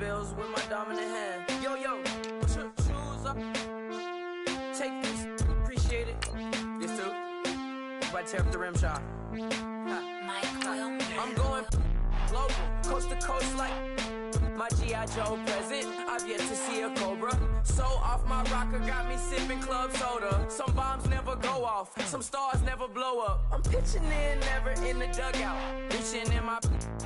bills with my dominant hand. Yo, choose up. Take this, appreciate it. This too. If I tear up the rim shot. I'm going global, coast to coast like my G.I. Joe present. I've yet to see a Cobra. So off my rocker got me sipping club soda. Some bombs never go off, some stars never blow up. I'm pitching in, never in the dugout. Reaching in my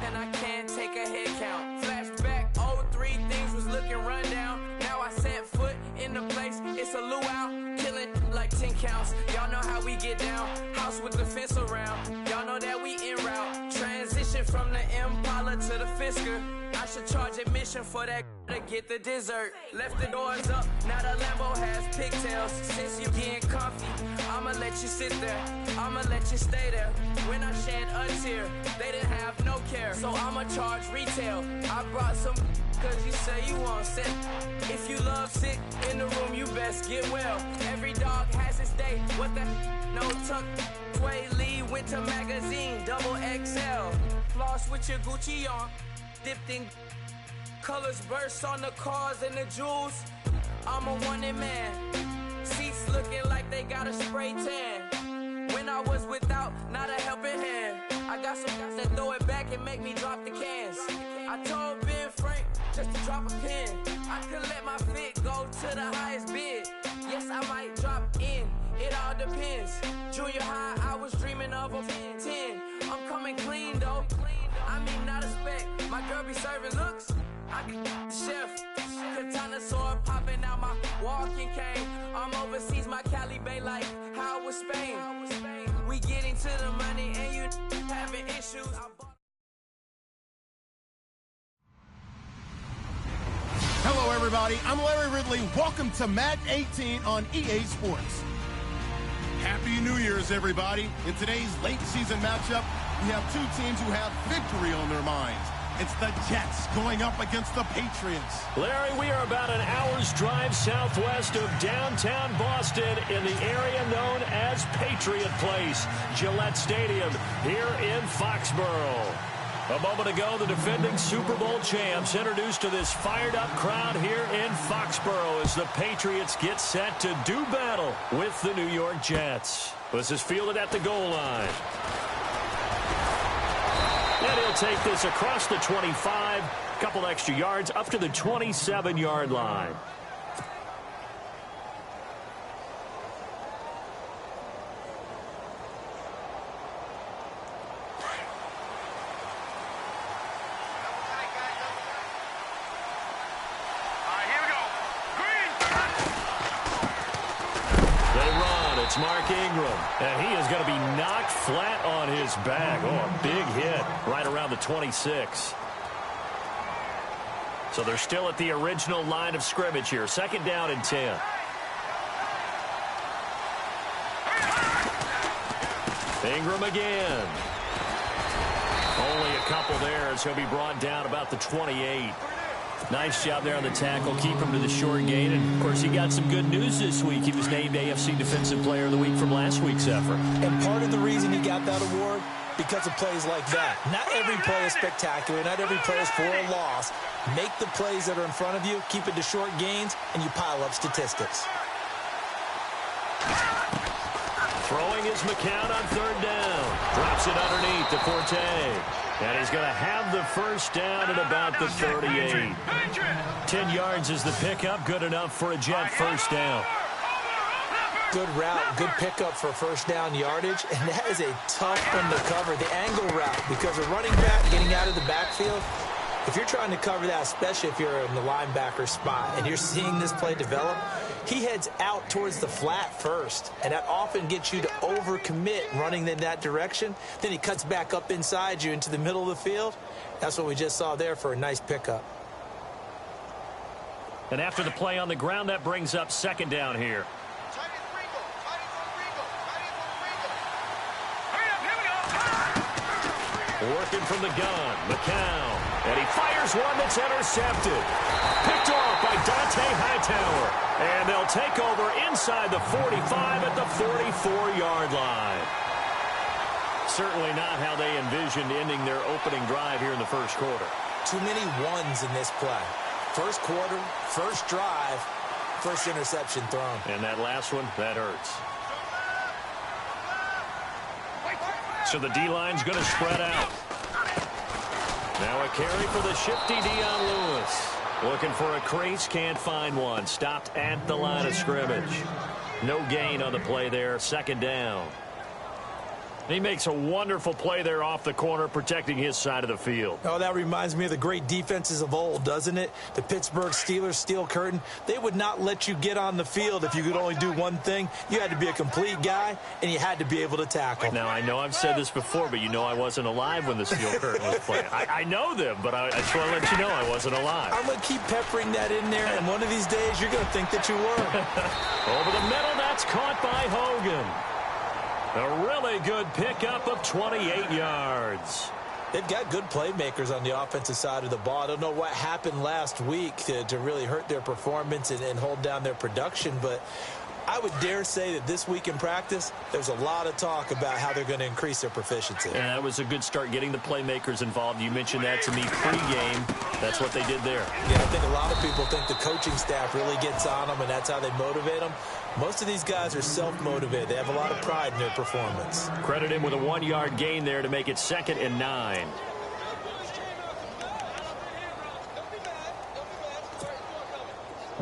and I can't take a head count. Flashback, 03, things was looking rundown. Now I set foot in the place, it's a luau. Killing like 10 counts. Y'all know how we get down. House with the fence around. Y'all know that we en route. Transition from the Impala to the Fisker. I should charge admission for that to get the dessert. Left the doors up, now the Lambo has pigtails. Since you getting comfy, I'ma let you sit there. I'ma let you stay there. When I shed a tear, they didn't have no care. So I'ma charge retail. I brought some cause you say you want set. If you love sick in the room, you best get well. Every dog has its day. What the no tuck. Sway Lee Winter Magazine, double XL. Floss with your Gucci on. Dipped in colors burst on the cars and the jewels. I'm a wanted man. Seats looking like they got a spray tan. When I was without, not a helping hand. I got some guys that throw it back and make me drop the cans. I told Ben Frank just to drop a pin. I could let my fit go to the highest bid. Yes, I might drop in. It all depends. Junior high, I was dreaming of a 10. I'm coming clean though. I mean, not a spec. My girl be serving looks. I can the chef. Katana sword popping out my walking cane. I'm overseas, my Cali Bay like how was Spain. We getting to the money and you having issues. Hello, everybody. I'm Larry Ridley. Welcome to Madden 18 on EA Sports. Happy New Year's, everybody. In today's late season matchup, we have two teams who have victory on their minds. It's the Jets going up against the Patriots. Larry, we are about an hour's drive southwest of downtown Boston in the area known as Patriot Place, Gillette Stadium here in Foxborough. A moment ago, the defending Super Bowl champs introduced to this fired-up crowd here in Foxborough as the Patriots get set to do battle with the New York Jets. This is fielded at the goal line. And he'll take this across the 25, a couple extra yards up to the 27-yard line. It's Mark Ingram, and he is going to be knocked flat on his back. Oh, a big hit right around the 26. So they're still at the original line of scrimmage here. Second down and 10. Ingram again. Only a couple there as he'll be brought down about the 28. Nice job there on the tackle. Keep him to the short gain. And, of course, he got some good news this week. He was named AFC Defensive Player of the Week from last week's effort. And part of the reason he got that award, because of plays like that. Not every play is spectacular. Not every play is for a loss. Make the plays that are in front of you, keep it to short gains, and you pile up statistics. Throwing is McCown on third down. Drops it underneath to Forte. And he's going to have the first down at about the 38. 10 yards is the pickup. Good enough for a Jet first down. Good route, good pickup for first down yardage. And that is a tough one to cover, the angle route, because a running back getting out of the backfield, if you're trying to cover that, especially if you're in the linebacker spot and you're seeing this play develop, he heads out towards the flat first, and that often gets you to overcommit running in that direction. Then he cuts back up inside you into the middle of the field. That's what we just saw there for a nice pickup. And after the play on the ground, that brings up second down here. Working from the gun, McCown. And he fires one that's intercepted. Picked off by Dante Hightower. And they'll take over inside the 45 at the 44-yard line. Certainly not how they envisioned ending their opening drive here in the first quarter. Too many ones in this play. First quarter, first drive, first interception thrown. And that last one, that hurts. So the D-line's going to spread out. Now a carry for the shifty Dion Lewis. Looking for a crease, can't find one. Stopped at the line of scrimmage. No gain on the play there, second down. He makes a wonderful play there off the corner, protecting his side of the field. Oh, that reminds me of the great defenses of old, doesn't it? The Pittsburgh Steelers steel curtain. They would not let you get on the field if you could only do one thing. You had to be a complete guy, and you had to be able to tackle. Now, I know I've said this before, but you know I wasn't alive when the steel curtain was playing. I know them, but I just want to let you know I wasn't alive. I'm going to keep peppering that in there, and one of these days you're going to think that you were. Over the middle, that's caught by Hogan. A really good pickup of 28 yards. They've got good playmakers on the offensive side of the ball. I don't know what happened last week to really hurt their performance and hold down their production, but I would dare say that this week in practice, there's a lot of talk about how they're going to increase their proficiency. And that was a good start, getting the playmakers involved. You mentioned that to me pregame. That's what they did there. Yeah, I think a lot of people think the coaching staff really gets on them, and that's how they motivate them. Most of these guys are self-motivated. They have a lot of pride in their performance. Credit him with a 1-yard gain there to make it 2nd and 9.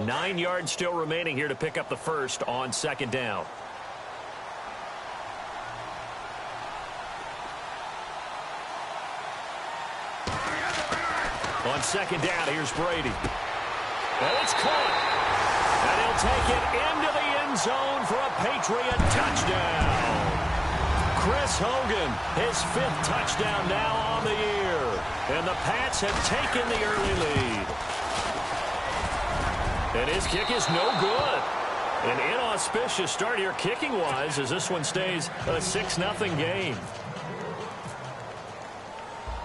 Nine yards still remaining here to pick up the first on 2nd down. On 2nd down, here's Brady. And it's caught. And he'll take it into the end zone for a Patriot touchdown. Chris Hogan, his 5th touchdown now on the year. And the Pats have taken the early lead. And his kick is no good. An inauspicious start here kicking-wise as this one stays a 6-0 game.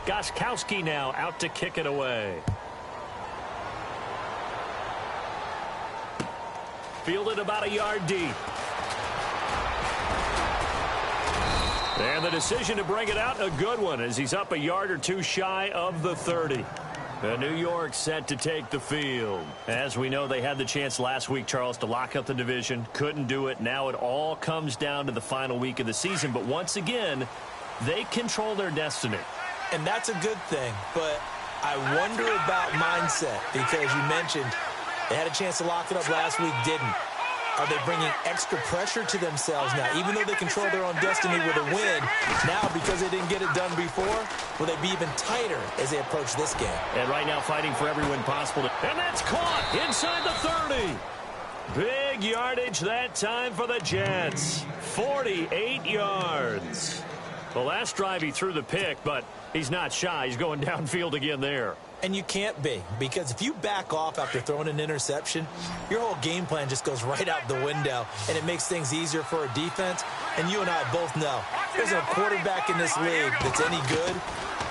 Gostkowski now out to kick it away. Fielded about a yard deep. And the decision to bring it out, a good one, as he's up a yard or two shy of the 30. New York set to take the field. As we know, they had the chance last week, Charles, to lock up the division. Couldn't do it. Now it all comes down to the final week of the season. But once again, they control their destiny. And that's a good thing. But I wonder about mindset, because you mentioned they had a chance to lock it up last week, didn't. Are they bringing extra pressure to themselves now? Even though they control their own destiny with a win, now because they didn't get it done before, will they be even tighter as they approach this game? And right now fighting for every win possible. And that's caught inside the 30. Big yardage that time for the Jets. 48 yards. The last drive he threw the pick, but he's not shy. He's going downfield again there. And you can't be, because if you back off after throwing an interception, your whole game plan just goes right out the window, and it makes things easier for a defense. And you and I both know there's a quarterback in this league that's any good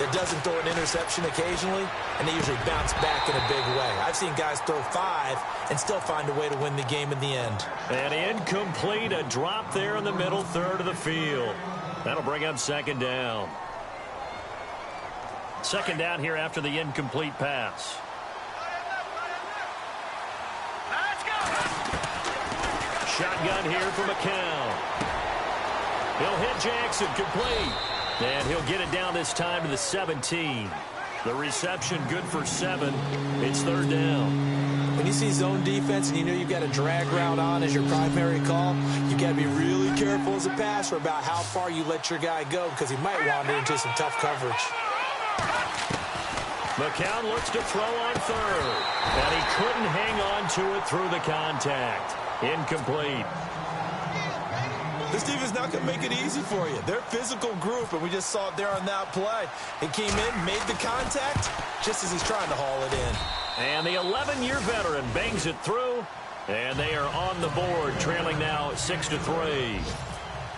that doesn't throw an interception occasionally, and they usually bounce back in a big way. I've seen guys throw 5 and still find a way to win the game in the end. And incomplete, a drop there in the middle third of the field. That'll bring up 2nd down. 2nd down here after the incomplete pass. Shotgun here for McCown. He'll hit Jackson, complete. And he'll get it down this time to the 17. The reception good for 7. It's 3rd down. When you see zone defense and you know you've got a drag route on as your primary call, you've got to be really careful as a passer about how far you let your guy go, because he might wander into some tough coverage. McCown looks to throw on 3rd. And he couldn't hang on to it through the contact. Incomplete. This defense is not going to make it easy for you. They're a physical group, and we just saw it there on that play. It came in, made the contact, just as he's trying to haul it in. And the 11-year veteran bangs it through, and they are on the board, trailing now 6-3.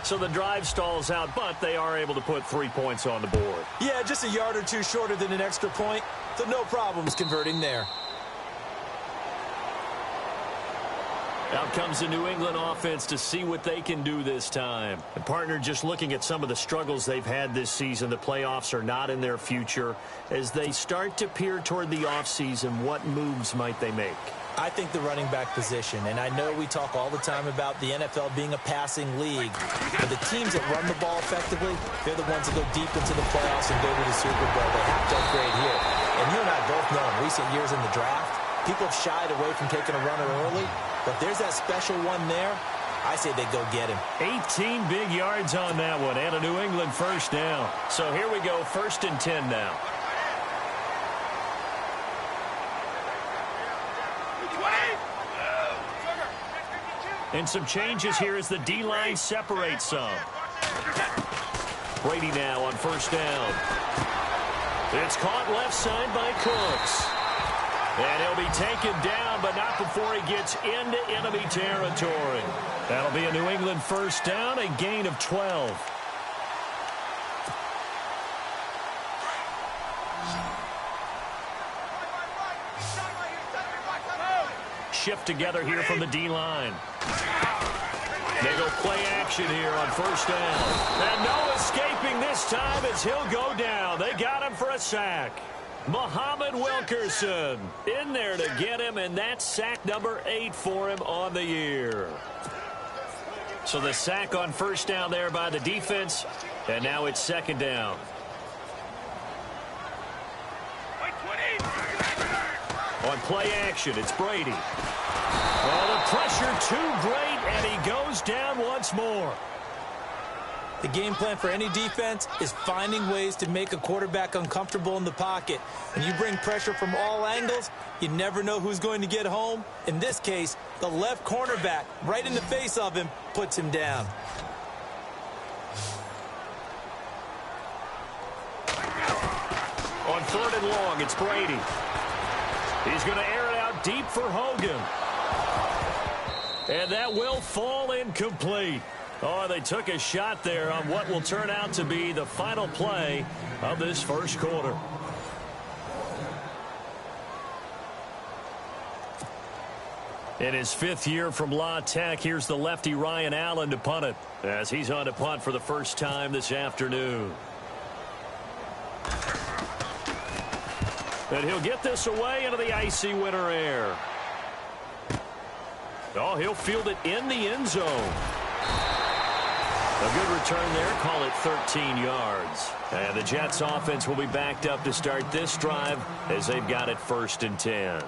So the drive stalls out, but they are able to put 3 points on the board. Yeah, just a yard or two shorter than an extra point, so no problems converting there. Out comes the New England offense to see what they can do this time. And partner, just looking at some of the struggles they've had this season, the playoffs are not in their future. As they start to peer toward the offseason, what moves might they make? I think the running back position, and I know we talk all the time about the NFL being a passing league, but the teams that run the ball effectively, they're the ones that go deep into the playoffs and go to the Super Bowl. They have to upgrade here. And you and I both know in recent years in the draft, people have shied away from taking a runner early, but if there's that special one there, I say they go get him. 18 big yards on that one, and a New England first down. So here we go, 1st and 10 now. And some changes here as the D-line separates some. Brady now on 1st down. It's caught left side by Cooks. And he'll be taken down, but not before he gets into enemy territory. That'll be a New England first down, a gain of 12. Shift together here from the D-line. They go play action here on 1st down. And no escaping this time as he'll go down. They got him for a sack. Muhammad Wilkerson in there to get him, and that's sack number 8 for him on the year. So the sack on 1st down there by the defense, and now it's 2nd down. On play action, it's Brady. Oh, the pressure too great, and he goes down once more. The game plan for any defense is finding ways to make a quarterback uncomfortable in the pocket. When you bring pressure from all angles, you never know who's going to get home. In this case, the left cornerback, right in the face of him, puts him down. On 3rd and long, it's Brady. He's going to air it out deep for Hogan. And that will fall incomplete. Oh, they took a shot there on what will turn out to be the final play of this first quarter. In his 5th year from La Tech, here's the lefty Ryan Allen to punt it, as he's on to punt for the first time this afternoon. And he'll get this away into the icy winter air. Oh, he'll field it in the end zone. A good return there, call it 13 yards. And the Jets offense will be backed up to start this drive as they've got it 1st and 10.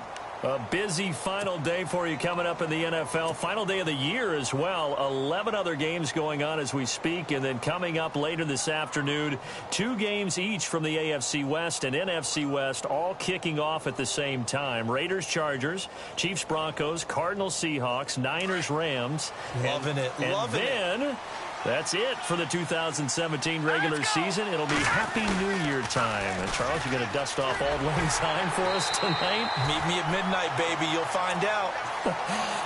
A busy final day for you coming up in the NFL. Final day of the year as well. 11 other games going on as we speak. And then coming up later this afternoon, 2 games each from the AFC West and NFC West, all kicking off at the same time. Raiders, Chargers, Chiefs, Broncos, Cardinals, Seahawks, Niners, Rams. Loving it. Loving it. That's it for the 2017 regular season. It'll be Happy New Year time. And, Charles, you're going to dust off Auld Lang Syne for us tonight? Meet me at midnight, baby. You'll find out.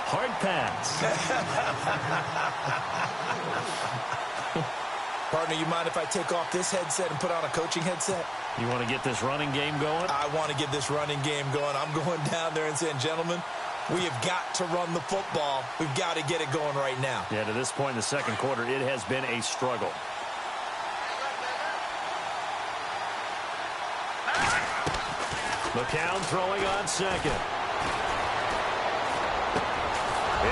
Hard pass. Partner, you mind if I take off this headset and put on a coaching headset? You want to get this running game going? I want to get this running game going. I'm going down there and saying, gentlemen, we have got to run the football. We've got to get it going right now. Yeah, to this point in the second quarter, it has been a struggle. McCown throwing on 2nd.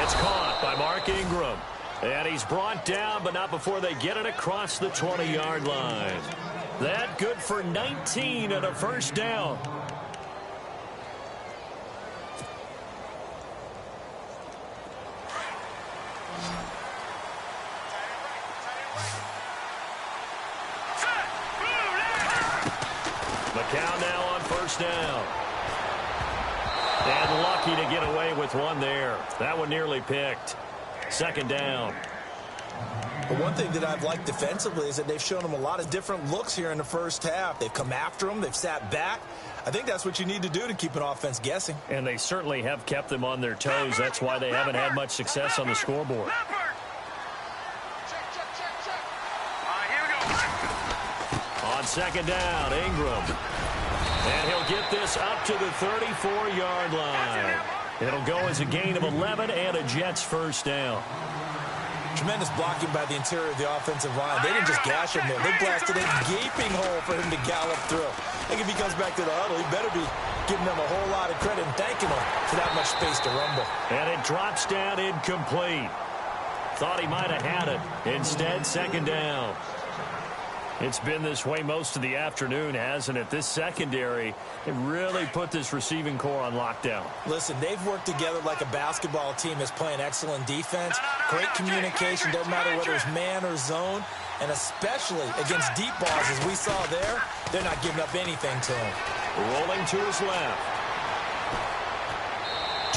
It's caught by Mark Ingram. And he's brought down, but not before they get it across the 20-yard line. That good for 19 and a first down. McCown now on 1st down. And lucky to get away with one there. That one nearly picked. 2nd down. But one thing that I've liked defensively is that they've shown them a lot of different looks here in the first half. They've come after them. They've sat back. I think that's what you need to do to keep an offense guessing. And they certainly have kept them on their toes. That's why they haven't had much success on the scoreboard. On 2nd down, Ingram. And he'll get this up to the 34-yard line. It'll go as a gain of 11 and a Jets first down. Tremendous blocking by the interior of the offensive line. They didn't just gash him there. They blasted a gaping hole for him to gallop through. I think if he comes back to the huddle, he better be giving them a whole lot of credit and thanking them for that much space to rumble. And it drops down incomplete. Thought he might have had it. Instead, second down. It's been this way most of the afternoon, hasn't it? This secondary, it really put this receiving core on lockdown. Listen, they've worked together like a basketball team that's playing excellent defense. Great communication, doesn't matter whether it's man or zone. And especially against deep balls, as we saw there, they're not giving up anything to him. Rolling to his left.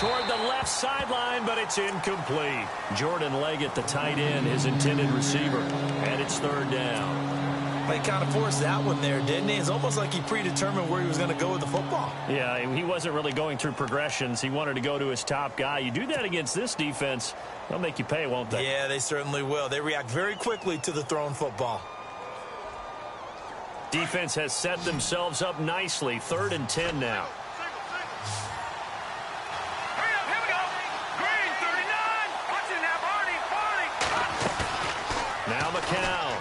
Toward the left sideline, but it's incomplete. Jordan Leggett, the tight end, his intended receiver. And it's third down. He kind of forced that one there, didn't he? It's almost like he predetermined where he was going to go with the football. Yeah, he wasn't really going through progressions. He wanted to go to his top guy. You do that against this defense, they'll make you pay, won't they? Yeah, they certainly will. They react very quickly to the thrown football. Defense has set themselves up nicely. 3rd and 10 now. Now McCown.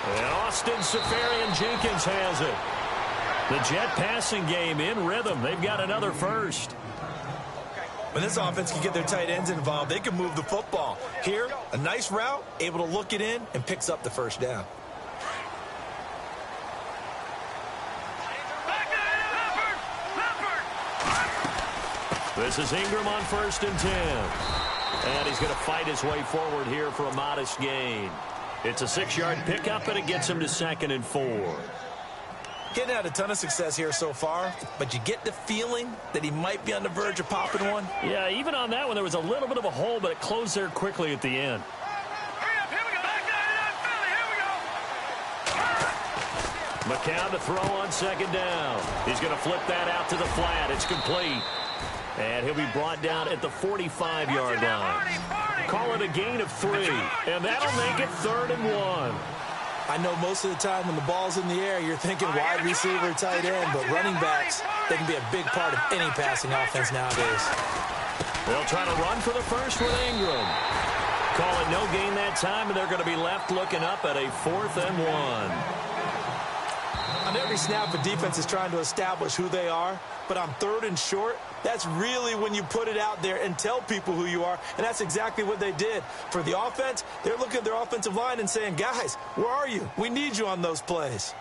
And Austin Safarian-Jenkins has it. The Jet passing game in rhythm. They've got another first. When this offense can get their tight ends involved, they can move the football. Here, a nice route, able to look it in, and picks up the first down. This is Ingram on 1st and 10. And he's going to fight his way forward here for a modest gain. It's a 6-yard pickup, and it gets him to 2nd and 4. Getting had a ton of success here so far, but you get the feeling that he might be on the verge of popping one. Yeah, even on that one, there was a little bit of a hole, but it closed there quickly at the end. McCown to throw on 2nd down. He's going to flip that out to the flat. It's complete. And he'll be brought down at the 45-yard line. Call it a gain of 3, and that'll make it 3rd and 1. I know most of the time when the ball's in the air, you're thinking wide receiver, tight end, but running backs, they can be a big part of any passing offense nowadays. They'll try to run for the first with Ingram. Call it no gain that time, and they're going to be left looking up at a 4th and 1. On every snap, the defense is trying to establish who they are, but on 3rd and short, that's really when you put it out there and tell people who you are, and that's exactly what they did. For the offense, they're looking at their offensive line and saying, guys, where are you? We need you on those plays.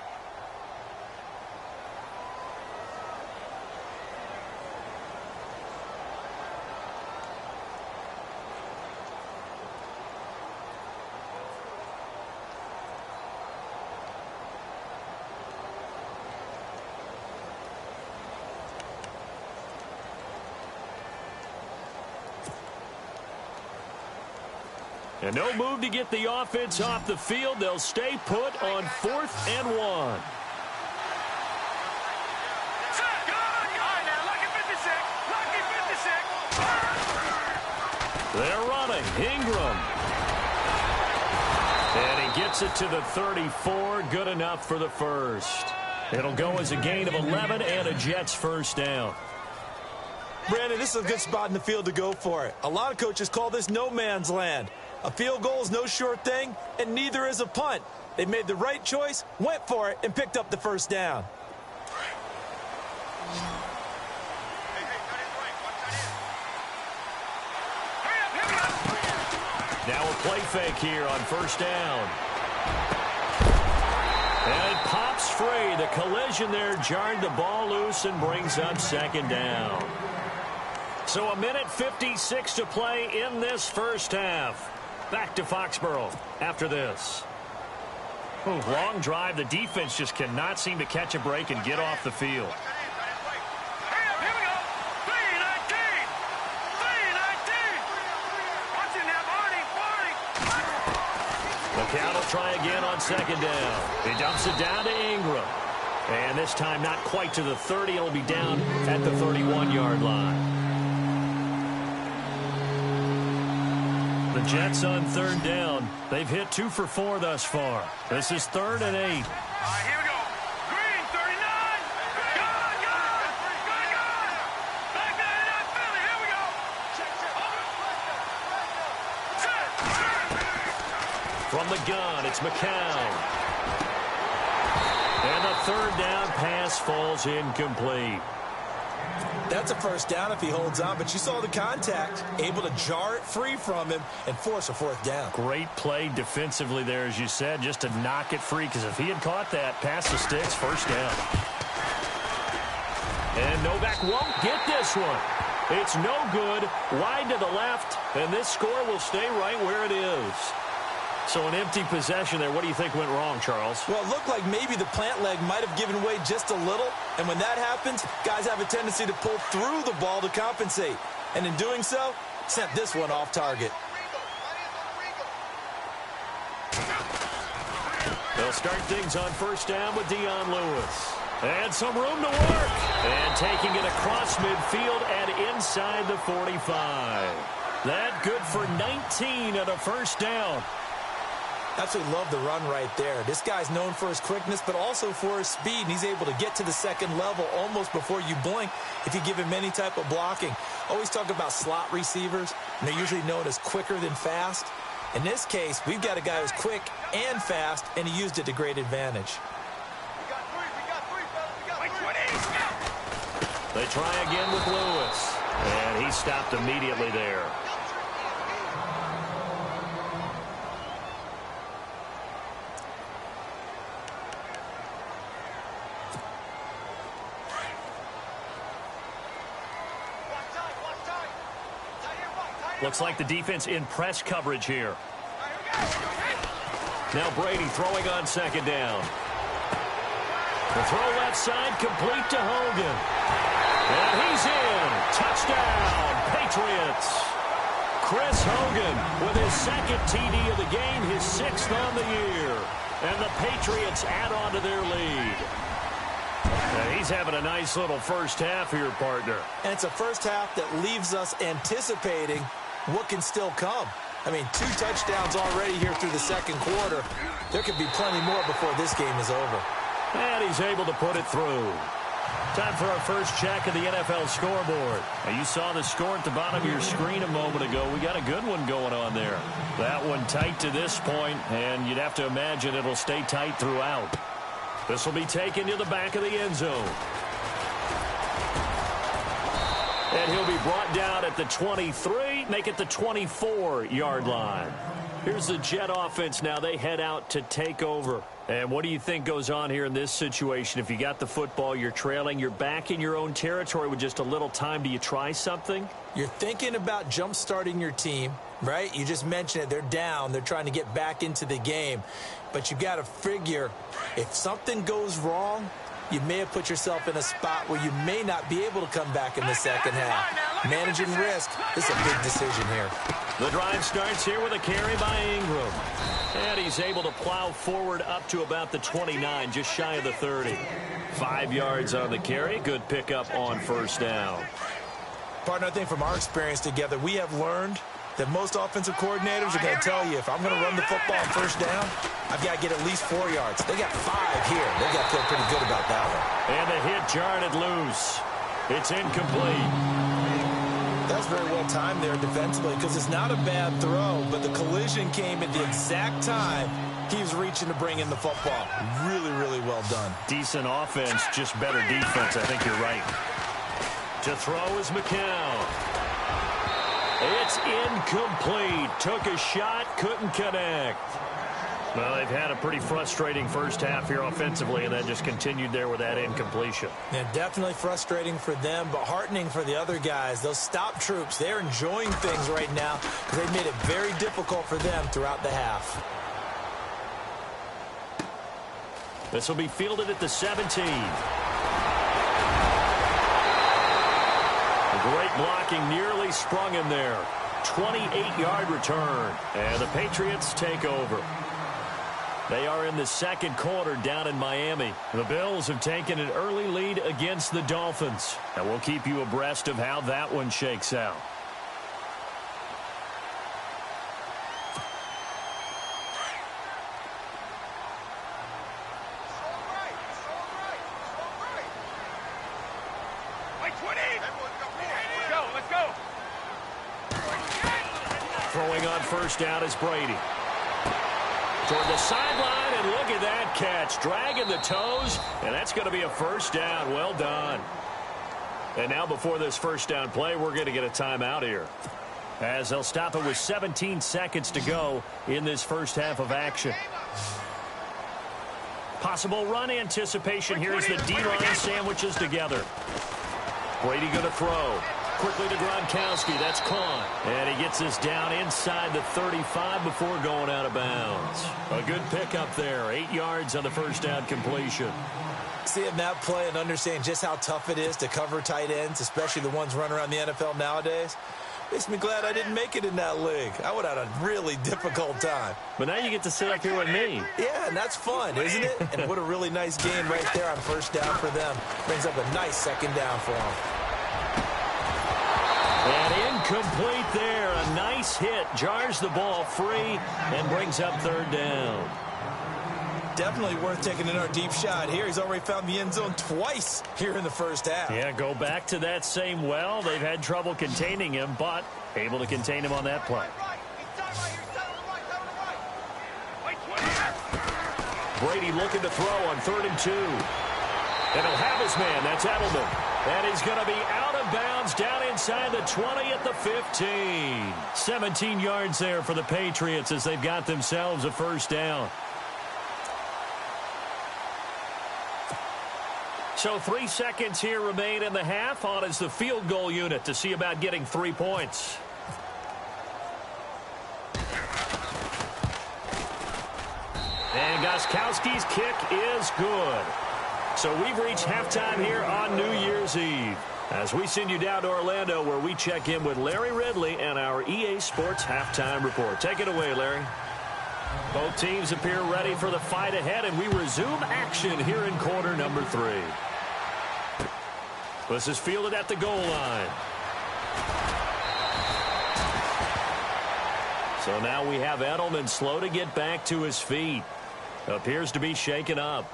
And no move to get the offense off the field. They'll stay put on 4th and 1. They're running. Ingram. And he gets it to the 34. Good enough for the first. It'll go as a gain of 11 and a Jets first down. Brandon, this is a good spot in the field to go for it. A lot of coaches call this no man's land. A field goal is no sure thing, and neither is a punt. They made the right choice, went for it, and picked up the first down. Now a play fake here on 1st down. And it pops free. The collision there jarred the ball loose and brings up 2nd down. So a minute 56 to play in this first half. Back to Foxborough after this. Long drive. The defense just cannot seem to catch a break and get off the field. McCown will try again on 2nd down. He dumps it down to Ingram. And this time not quite to the 30. It'll be down at the 31-yard line. The Jets on 3rd down. They've hit 2 for 4 thus far. This is 3rd and 8. All right, here we go. Green, 39. Go. From the gun, it's McCown. And the third down pass falls incomplete. That's a first down if he holds on, but you saw the contact. Able to jar it free from him and force a fourth down. Great play defensively there, as you said, just to knock it free, because if he had caught that, pass the sticks, first down. And Novak won't get this one. It's no good, wide to the left, and this score will stay right where it is. So an empty possession there. What do you think went wrong, Charles? Well, it looked like maybe the plant leg might have given way just a little. And when that happens, guys have a tendency to pull through the ball to compensate. And in doing so, sent this one off target. They'll start things on first down with Dion Lewis. And some room to work. And taking it across midfield and inside the 45. That good for 19 at a first down. Absolutely love the run right there. This guy's known for his quickness, but also for his speed. And he's able to get to the second level almost before you blink if you give him any type of blocking. Always talk about slot receivers, and they're usually known as quicker than fast. In this case, we've got a guy who's quick and fast, and he used it to great advantage. They try again with Lewis, and he stopped immediately there. Looks like the defense in press coverage here. Now Brady throwing on second down. The throw left side complete to Hogan. And he's in. Touchdown, Patriots. Chris Hogan with his second TD of the game, his sixth on the year. And the Patriots add on to their lead. And he's having a nice little first half here, partner. And it's a first half that leaves us anticipating what can still come. I mean, 2 touchdowns already here through the second quarter. There could be plenty more before this game is over. And he's able to put it through. Time for our first check of the NFL scoreboard. Now, you saw the score at the bottom of your screen a moment ago. We got a good one going on there. That one tight to this point, and you'd have to imagine it'll stay tight throughout. This will be taken to the back of the end zone. And he'll be brought down at the 23, make it the 24-yard line. Here's the Jet offense now. They head out to take over. And what do you think goes on here in this situation? If you got the football, you're trailing, you're back in your own territory with just a little time. Do you try something? You're thinking about jump-starting your team, right? You just mentioned it. They're down. They're trying to get back into the game. But you got to figure if something goes wrong, you may have put yourself in a spot where you may not be able to come back in the second half. Managing risk is a big decision here. The drive starts here with a carry by Ingram. And he's able to plow forward up to about the 29, just shy of the 30. 5 yards on the carry. Good pickup on first down. Partner, I think from our experience together, we have learned that most offensive coordinators are going to tell you, if I'm going to run the football on first down, I've got to get at least 4 yards. They got 5 here. They got to feel pretty good about that one. And the hit jarred it loose. It's incomplete. That's very well timed there defensively because it's not a bad throw, but the collision came at the exact time he was reaching to bring in the football. Really, really well done. Decent offense, just better defense. I think you're right. To throw is McCown. It's incomplete. Took a shot, couldn't connect. Well, they've had a pretty frustrating first half here offensively, and then just continued there with that incompletion. Yeah, definitely frustrating for them, but heartening for the other guys. Those stop troops, they're enjoying things right now because they made it very difficult for them throughout the half. This will be fielded at the 17. Great blocking, nearly sprung him there. 28-yard return, and the Patriots take over. They are in the second quarter down in Miami. The Bills have taken an early lead against the Dolphins, and we'll keep you abreast of how that one shakes out. Throwing on first down is Brady. toward the sideline, and look at that catch. Dragging the toes, and that's going to be a first down. Well done. And now before this first down play, we're going to get a timeout here, as they'll stop it with 17 seconds to go in this first half of action. Possible run anticipation. Here's the D-line sandwiches together. Brady going to throw. Quickly to Gronkowski. That's caught. And he gets this down inside the 35 before going out of bounds. A good pickup there. 8 yards on the first down completion. Seeing that play and understanding just how tough it is to cover tight ends, especially the ones running around the NFL nowadays, makes me glad I didn't make it in that league. I would have had a really difficult time. But now you get to sit up here with me. Yeah, and that's fun, isn't it? And what a really nice game right there on first down for them. Brings up a nice second down for them. And incomplete there. A nice hit. Jars the ball free and brings up third down. Definitely worth taking another deep shot here. He's already found the end zone twice here in the first half. Yeah, go back to that same well. They've had trouble containing him, but able to contain him on that play. Brady looking to throw on 3rd and 2. And he'll have his man. That's Edelman. And he's going to be out of bounds down inside the 20 at the 15. 17 yards there for the Patriots as they've got themselves a first down. So 3 seconds here remain in the half. On is the field goal unit to see about getting 3 points. And Gostkowski's kick is good. So we've reached halftime here on New Year's Eve, as we send you down to Orlando, where we check in with Larry Ridley and our EA Sports Halftime Report. Take it away, Larry. Both teams appear ready for the fight ahead, and we resume action here in quarter number 3. This is fielded at the goal line. So now we have Edelman slow to get back to his feet. Appears to be shaken up.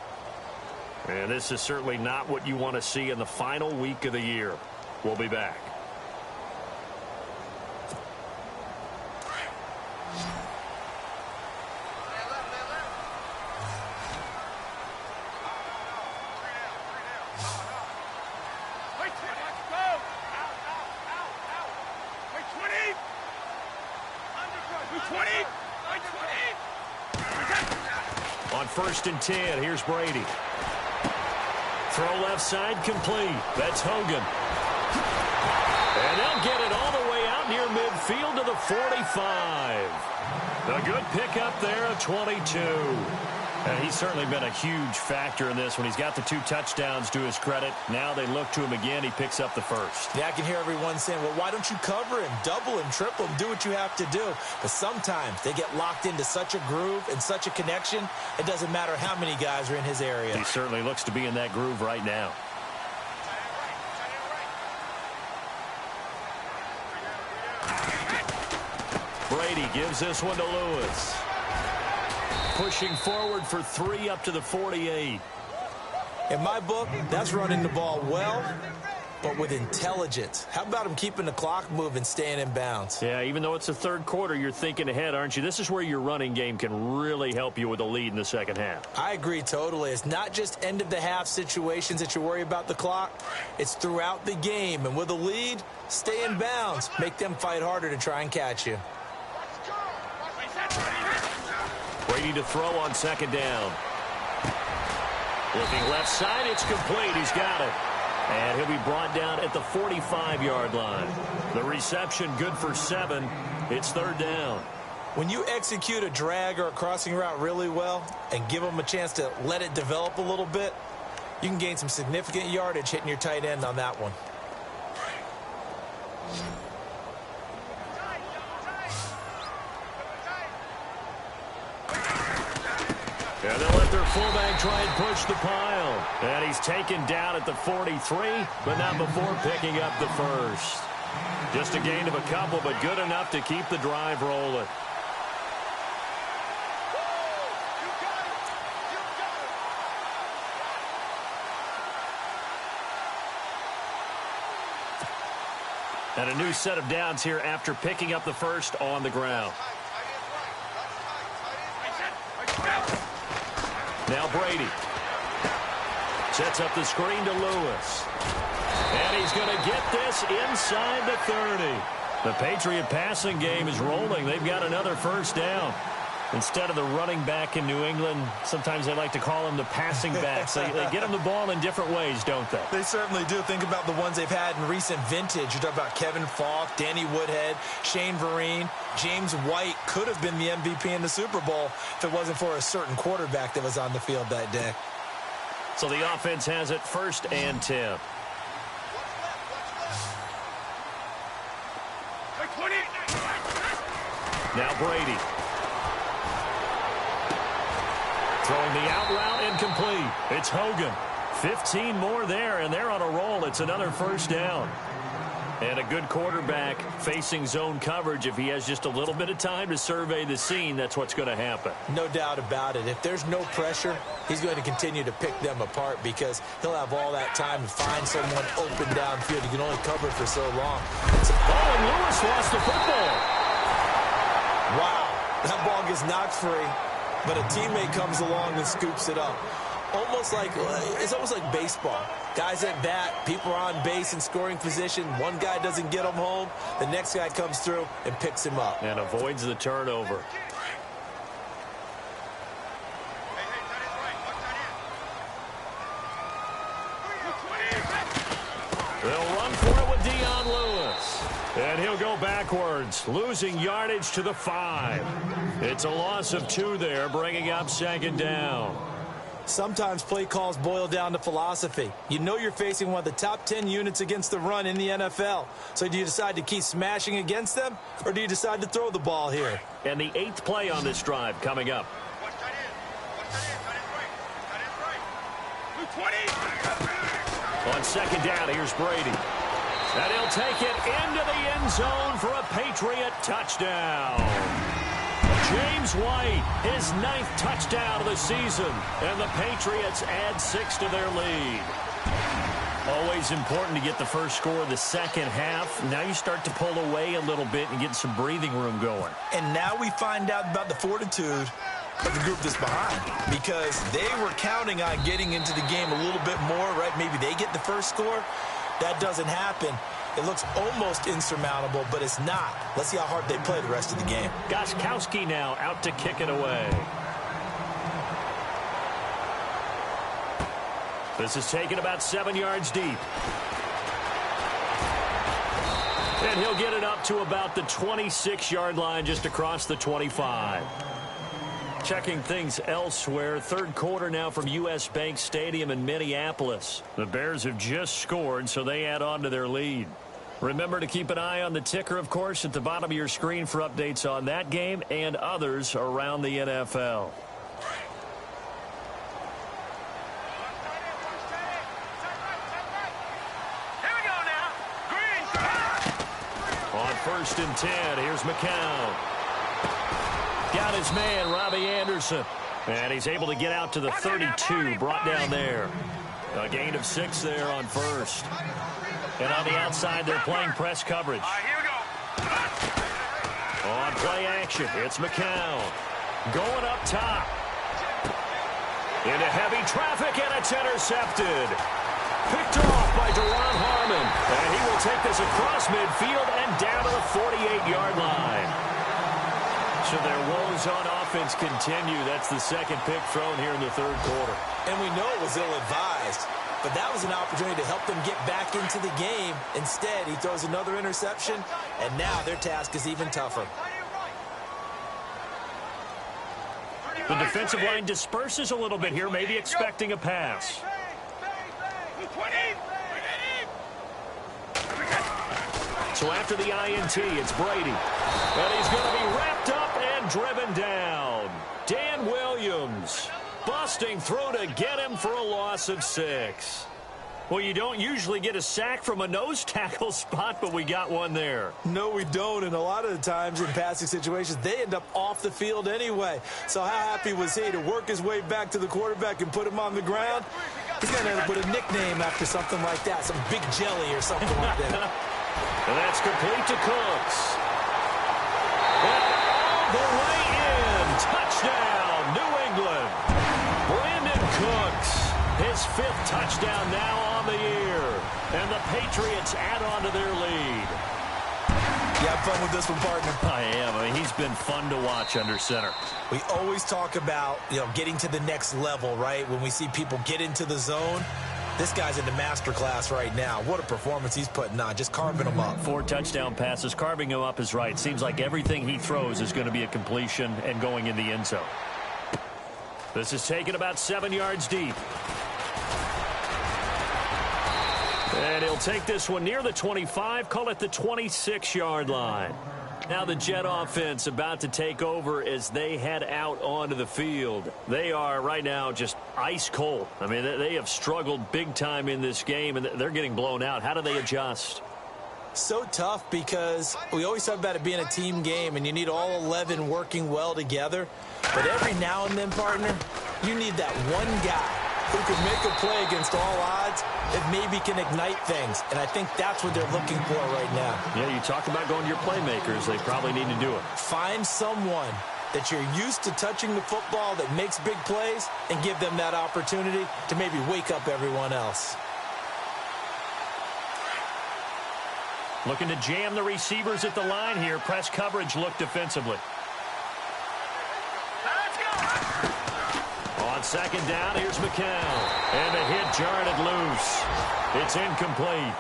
And this is certainly not what you want to see in the final week of the year. We'll be back. On 1st and 10, here's Brady. Throw left side complete. That's Hogan. And they'll get it all the way out near midfield to the 45. A good pickup there of 22. And he's certainly been a huge factor in this when he's got the 2 touchdowns to his credit. Now they look to him again. He picks up the first. Yeah, I can hear everyone saying, well, why don't you cover him, double him, triple him, do what you have to do. But sometimes they get locked into such a groove and such a connection, it doesn't matter how many guys are in his area. He certainly looks to be in that groove right now. Brady gives this one to Lewis. Pushing forward for 3 up to the 48. In my book, that's running the ball well, but with intelligence. How about him keeping the clock moving, staying in bounds? Yeah, even though it's the third quarter, you're thinking ahead, aren't you? This is where your running game can really help you with a lead in the second half. I agree totally. It's not just end-of-the-half situations that you worry about the clock. It's throughout the game. And with a lead, stay in bounds. Make them fight harder to try and catch you. Brady to throw on 2nd down. Looking left side, it's complete. He's got it. And he'll be brought down at the 45-yard line. The reception good for 7. It's 3rd down. When you execute a drag or a crossing route really well and give them a chance to let it develop a little bit, you can gain some significant yardage hitting your tight end on that one. And they'll let their fullback try and push the pile. And he's taken down at the 43, but not before picking up the first. Just a gain of a couple, but good enough to keep the drive rolling. And a new set of downs here after picking up the first on the ground. Brady. Sets up the screen to Lewis. And he's going to get this inside the 30. The Patriot passing game is rolling. They've got another first down. Instead of the running back in New England, sometimes they like to call them the passing backs. They get them the ball in different ways, don't they? They certainly do. Think about the ones they've had in recent vintage. You're talking about Kevin Falk, Danny Woodhead, Shane Vereen. James White could have been the MVP in the Super Bowl if it wasn't for a certain quarterback that was on the field that day. So the offense has it 1st and 10. Now Brady. Throwing the out route incomplete. It's Hogan. 15 more there, and they're on a roll. It's another first down. And a good quarterback facing zone coverage. If he has just a little bit of time to survey the scene, that's what's going to happen. No doubt about it. If there's no pressure, he's going to continue to pick them apart because he'll have all that time to find someone open downfield. He can only cover for so long. And Lewis lost the football. Wow. That ball gets knocked free, but a teammate comes along and scoops it up. It's almost like baseball. Guys at bat, people are on base in scoring position. One guy doesn't get him home. The next guy comes through and picks him up. And avoids the turnover. They'll run for it with Dion Lewis. And he'll go backwards, losing yardage to the 5. It's a loss of 2 there, bringing up 2nd down. Sometimes play calls boil down to philosophy. You know you're facing one of the top 10 units against the run in the NFL. So do you decide to keep smashing against them, or do you decide to throw the ball here? And the 8th play on this drive coming up. On 2nd down, here's Brady. And he'll take it into the end zone for a Patriot touchdown. James White, his 9th touchdown of the season, and the Patriots add 6 to their lead. Always important to get the first score of the second half. Now you start to pull away a little bit and get some breathing room going. And now we find out about the fortitude of the group that's behind, because they were counting on getting into the game a little bit more, right? Maybe they get the first score. That doesn't happen. It looks almost insurmountable, but it's not. Let's see how hard they play the rest of the game. Gostkowski now out to kick it away. This is taken about 7 yards deep. And he'll get it up to about the 26-yard line, just across the 25. Checking things elsewhere. 3rd quarter now from U.S. Bank Stadium in Minneapolis. The Bears have just scored, so they add on to their lead. Remember to keep an eye on the ticker, of course, at the bottom of your screen for updates on that game and others around the NFL. On 1st and 10, here's McCown. Got his man, Robbie Anderson. And he's able to get out to the 32, brought down there. A gain of 6 there on 1st. And on the outside, they're playing press coverage. Here we go. On play action, it's McCown. Going up top. Into heavy traffic, and it's intercepted. Picked off by Deron Harmon. And he will take this across midfield and down to the 48-yard line. So their woes on offense continue. That's the 2nd pick thrown here in the 3rd quarter. And we know it was ill-advised, but that was an opportunity to help them get back into the game. Instead, he throws another interception, and now their task is even tougher. The defensive line disperses a little bit here, maybe expecting a pass. So after the INT, it's Brady. And he's going to be wrapped up and driven down. Dan Williams busting through to get him for a loss of 6. Well, you don't usually get a sack from a nose tackle spot, but we got one there. No, we don't, and a lot of the times in passing situations, they end up off the field anyway. So how happy was he to work his way back to the quarterback and put him on the ground? He's going to end up with a nickname after something like that, some Big Jelly or something like that. And that's complete to Cooks. And all the way in. Touchdown, New England. Brandon His 5th touchdown now on the year. And the Patriots add on to their lead. You have fun with this one, partner? I am. I mean, he's been fun to watch under center. We always talk about, getting to the next level, right? When we see people get into the zone, this guy's in the master class right now. What a performance he's putting on, just carving them up. 4 touchdown passes. Carving him up is right. Seems like everything he throws is going to be a completion and going in the end zone. This is taken about 7 yards deep. And he'll take this one near the 25, call it the 26-yard line. Now the Jet offense about to take over as they head out onto the field. They are right now just ice cold. I mean, they have struggled big time in this game, and they're getting blown out. How do they adjust? So tough because we always talk about it being a team game, and you need all 11 working well together. But every now and then, partner, you need that one guy who can make a play against all odds that maybe can ignite things. And I think that's what they're looking for right now. Yeah, you talk about going to your playmakers. They probably need to do it. Find someone that you're used to touching the football that makes big plays and give them that opportunity to maybe wake up everyone else. Looking to jam the receivers at the line here. Press coverage look defensively. On 2nd down, here's McCown. And the hit jarred it loose. It's incomplete.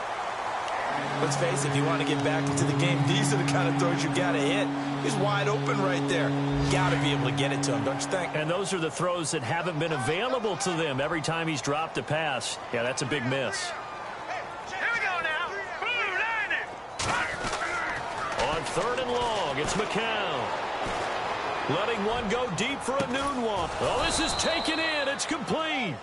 Let's face it, if you want to get back into the game, these are the kind of throws you got to hit. He's wide open right there. Got to be able to get it to him, don't you think? And those are the throws that haven't been available to them every time he's dropped a pass. Yeah, that's a big miss. On 3rd and long, it's McCown. Letting one go deep for a noon one. Oh, this is taken in. It's complete.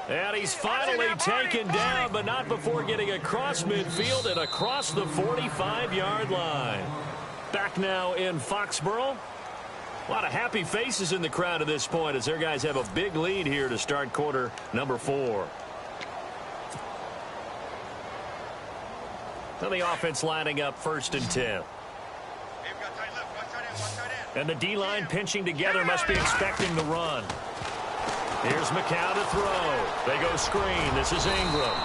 And he's finally taken down, but not before getting across midfield and across the 45-yard line. Back now in Foxborough. A lot of happy faces in the crowd at this point as their guys have a big lead here to start quarter number 4. Now the offense lining up 1st and 10. And the D-line pinching together, must be expecting the run. Here's McCown to throw. They go screen. This is Ingram.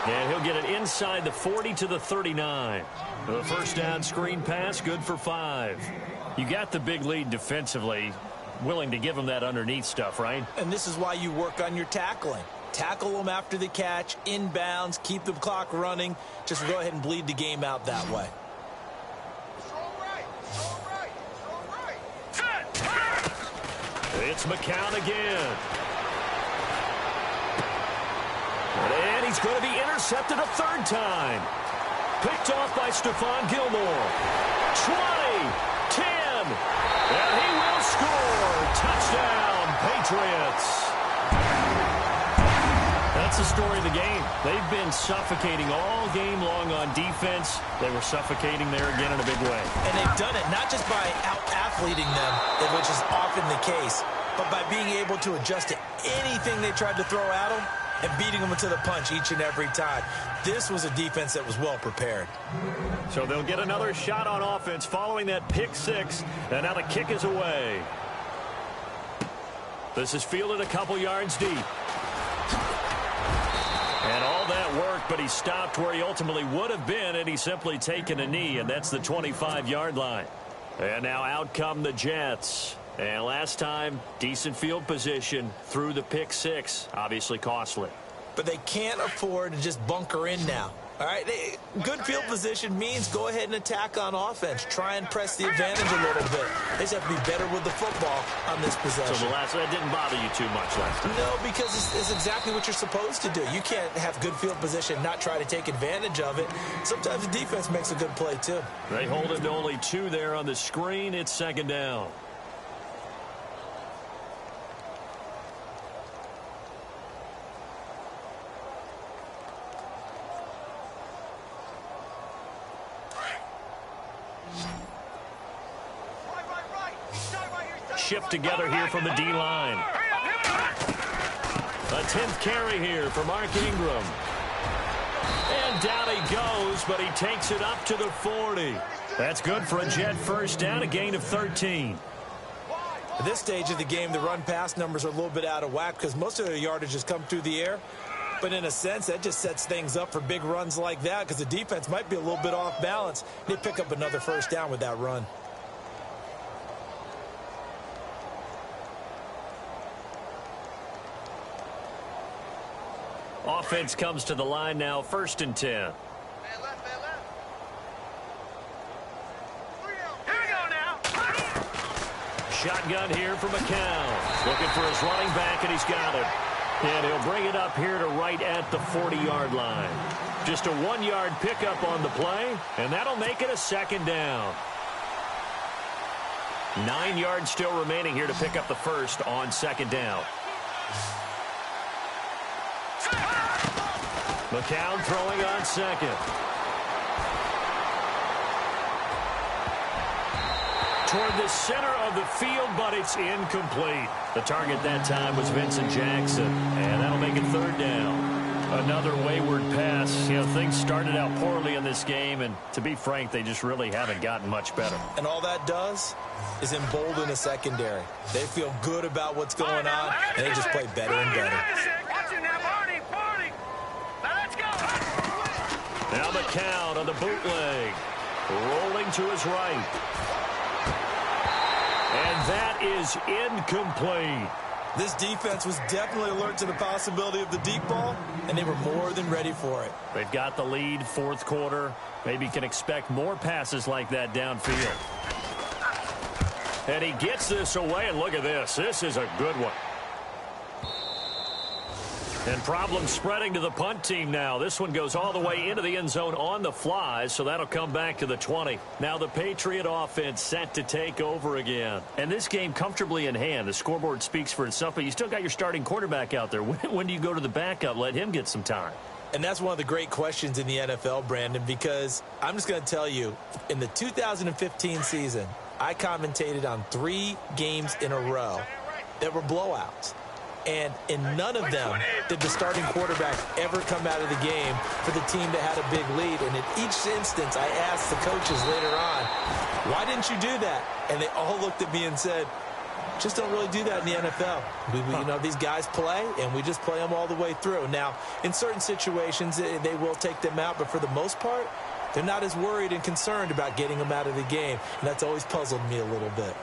And he'll get it inside the 40 to the 39. The 1st down screen pass, good for 5. You got the big lead defensively. Willing to give them that underneath stuff, right? And this is why you work on your tackling. Tackle them after the catch, inbounds, keep the clock running. Just go ahead and bleed the game out that way. It's McCown again. And he's going to be intercepted a 3rd time. Picked off by Stephon Gilmore. 20, 10, and he will score. Touchdown, Patriots. That's the story of the game. They've been suffocating all game long on defense. They were suffocating there again in a big way. And they've done it not just by out-athleting them, which is often the case, but by being able to adjust to anything they tried to throw at them and beating them to the punch each and every time. This was a defense that was well prepared. So they'll get another shot on offense following that pick 6, and now the kick is away. This is fielded a couple yards deep. And all that work, but he stopped where he ultimately would have been, and he's simply taken a knee, and that's the 25-yard line. And now out come the Jets. And last time, decent field position through the pick 6, obviously costly. But they can't afford to just bunker in now. All right, good field position means go ahead and attack on offense. Try and press the advantage a little bit. They just have to be better with the football on this possession. So that didn't bother you too much last time? No, because it's exactly what you're supposed to do. You can't have good field position, not try to take advantage of it. Sometimes the defense makes a good play, too. They hold him to only 2 there on the screen. It's 2nd down. Shift together here from the D-line. A 10th carry here for Mark Ingram. And down he goes, but he takes it up to the 40. That's good for a Jet 1st down, a gain of 13. At this stage of the game, the run-pass numbers are a little bit out of whack because most of their yardage has come through the air. But in a sense, that just sets things up for big runs like that because the defense might be a little bit off balance. They pick up another first down with that run. Offense comes to the line now, 1st and 10. Shotgun here for McCown. Looking for his running back, and he's got it. And he'll bring it up here to right at the 40-yard line. Just a 1-yard pickup on the play, and that'll make it a 2nd down. 9 yards still remaining here to pick up the first on 2nd down. McCown throwing on 2nd. Toward the center of the field, but it's incomplete. The target that time was Vincent Jackson, and that'll make it 3rd down. Another wayward pass. You know, things started out poorly in this game, and to be frank, they just really haven't gotten much better. And all that does is embolden the secondary. They feel good about what's going on, and they just play better and better. Now McCown on the bootleg. Rolling to his right. And that is incomplete. This defense was definitely alert to the possibility of the deep ball, and they were more than ready for it. They've got the lead, 4th quarter. Maybe can expect more passes like that downfield. And he gets this away, and look at this. This is a good one. And problems spreading to the punt team now. This one goes all the way into the end zone on the fly, so that'll come back to the 20. Now the Patriot offense set to take over again. And this game comfortably in hand. The scoreboard speaks for itself, but you still got your starting quarterback out there. When do you go to the backup? Let him get some time. And that's one of the great questions in the NFL, Brandon, because I'm just going to tell you, in the 2015 season, I commentated on 3 games in a row that were blowouts. And in none of them did the starting quarterback ever come out of the game for the team that had a big lead. And in each instance, I asked the coaches later on, why didn't you do that? And they all looked at me and said, just don't really do that in the NFL. You know, these guys play, and we just play them all the way through. Now, in certain situations, they will take them out. But for the most part, they're not as worried and concerned about getting them out of the game. And that's always puzzled me a little bit.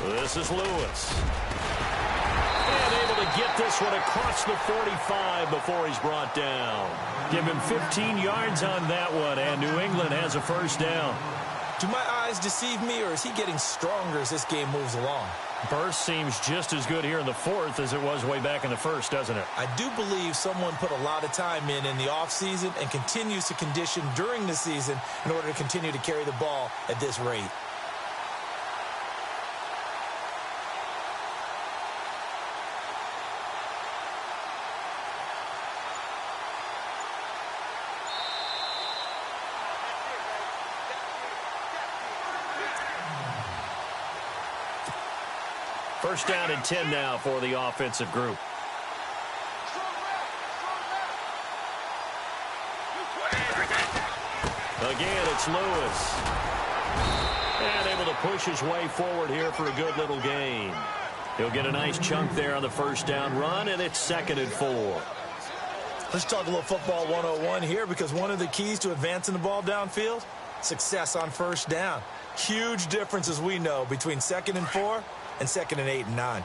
This is Lewis. And able to get this one across the 45 before he's brought down. Give him 15 yards on that one, and New England has a first down. Do my eyes deceive me, or is he getting stronger as this game moves along? Burst seems just as good here in the 4th as it was way back in the 1st, doesn't it? I do believe someone put a lot of time in the offseason and continues to condition during the season in order to continue to carry the ball at this rate. First down and 10 now for the offensive group. Again, it's Lewis. And able to push his way forward here for a good little gain. He'll get a nice chunk there on the first down run, and it's 2nd and 4. Let's talk a little football 101 here, because one of the keys to advancing the ball downfield, success on first down. Huge difference, as we know, between 2nd and 4 and 2nd and 8 and 9.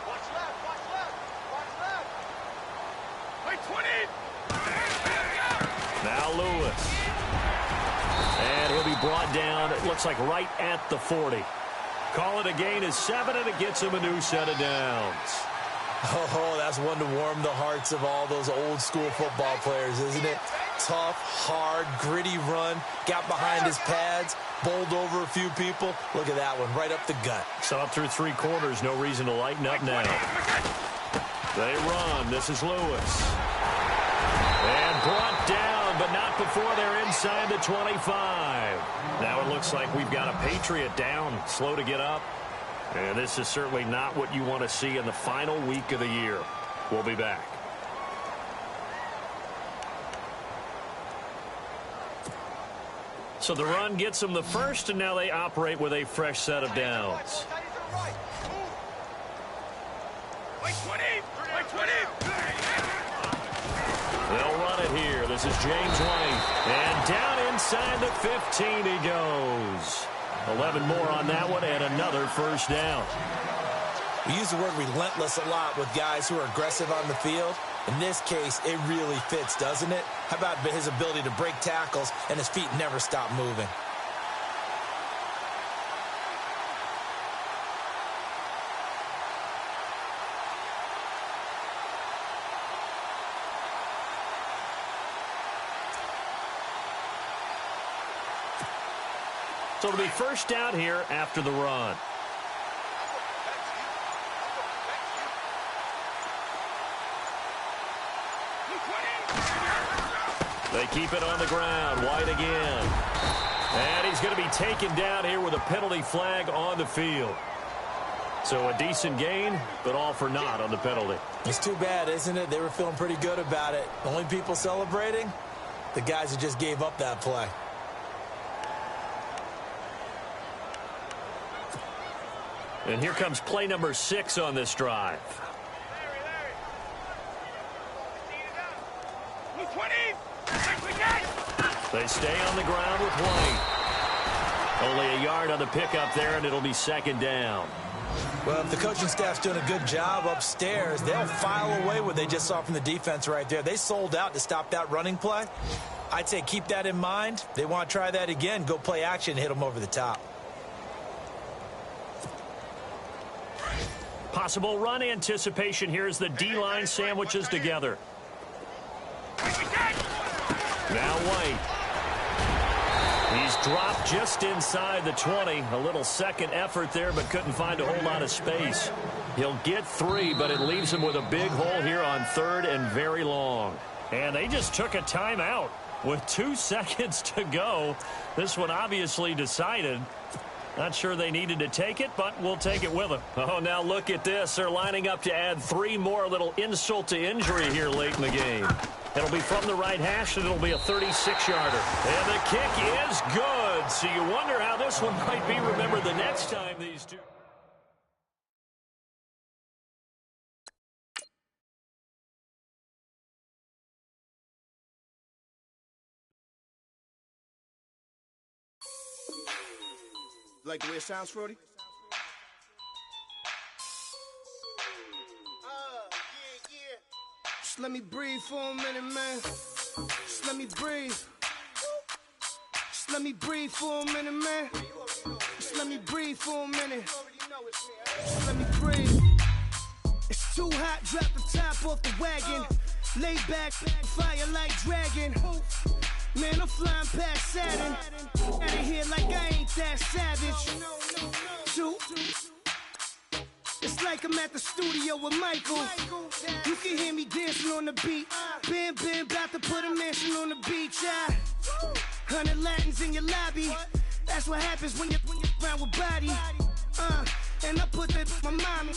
Watch left, watch left, watch left. Wait, 20. Now Lewis. And he'll be brought down, it looks like right at the 40. Call it a gain of 7, and it gets him a new set of downs. Oh, that's one to warm the hearts of all those old school football players, isn't it? Tough, hard, gritty run, got behind his pads, bowled over a few people. Look at that one, right up the gut. So up through 3 quarters, no reason to lighten up now. They run. This is Lewis. And brought down, but not before they're inside the 25. Now it looks like we've got a Patriot down, slow to get up. And this is certainly not what you want to see in the final week of the year. We'll be back. So the run gets them the first, and now they operate with a fresh set of downs. They'll run it here. This is James White. And down inside the 15 he goes. 11 more on that one and another first down. We use the word relentless a lot with guys who are aggressive on the field. In this case, it really fits, doesn't it? How about his ability to break tackles and his feet never stop moving? So it'll be first down here after the run. They keep it on the ground. White again. And he's going to be taken down here with a penalty flag on the field. So a decent gain, but all for naught on the penalty. It's too bad, isn't it? They were feeling pretty good about it. The only people celebrating? The guys who just gave up that play. And here comes play number 6 on this drive. They stay on the ground with White. Only a yard on the pickup there, and it'll be second down. Well, if the coaching staff's doing a good job upstairs, they'll file away what they just saw from the defense right there. They sold out to stop that running play. I'd say keep that in mind. They want to try that again. Go play action, hit them over the top. Possible run anticipation here as the D-line sandwiches together. Now White. He's dropped just inside the 20. A little second effort there, but couldn't find a whole lot of space. He'll get 3, but it leaves him with a big hole here on 3rd and very long. And they just took a timeout with 2 seconds to go. This one obviously decided. Not sure they needed to take it, but we'll take it with them. Oh, now look at this. They're lining up to add 3 more. Little insult to injury here late in the game. It'll be from the right hash, and it'll be a 36-yarder. And the kick is good. So you wonder how this one might be remembered the next time these two. Like the way it sounds, Frody? Yeah. Just let me breathe for a minute, man. Just let me breathe. Just let me breathe for a minute, man. Just let me breathe for a minute. Just let me breathe. It's too hot, drop the top off the wagon. Lay back, fire like dragon. Man, I'm flying past Saturn. Out of here like I ain't that savage. Shoot. It's like I'm at the studio with Michael. You can hear me dancing on the beat. Bam, about to put a mansion on the beach. 100 Latins in your lobby. That's what happens when you're around with body. And I put that in my mommy.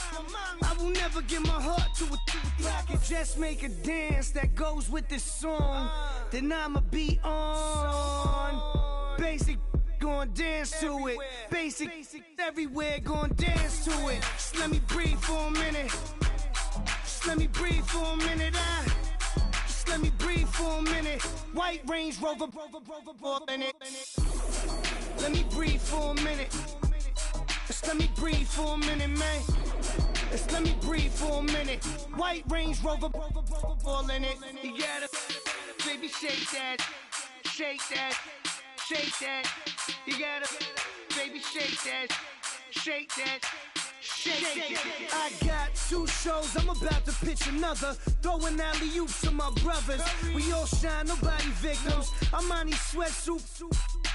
I will never give my heart to it. I can just make a dance that goes with this song. Then I'ma be on. Basic, gon' dance to it. Basic, everywhere, gon' dance to it. Just let me breathe for a minute. Just let me breathe for a minute. Just let me breathe for a minute. White Range Rover, in it. Let me breathe for a minute. Just let me breathe for a minute, man. Just let me breathe for a minute. White Range Rover, all in it. You gotta, baby, shake that, shake that, shake that. You gotta, baby, shake that, shake that. Shake. I got 2 shows, I'm about to pitch another. Throwing alley-oops to my brothers. We all shine, nobody victims. I'm on these sweatsuits,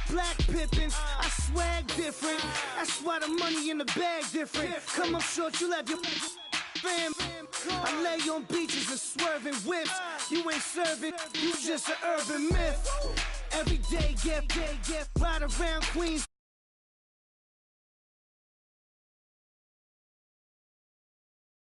black Pippins. I swag different. That's why the money in the bag different. Come up short, you'll have your fam. I lay on beaches and swerving whips. You ain't serving, you just an urban myth. Every day, get right around Queens.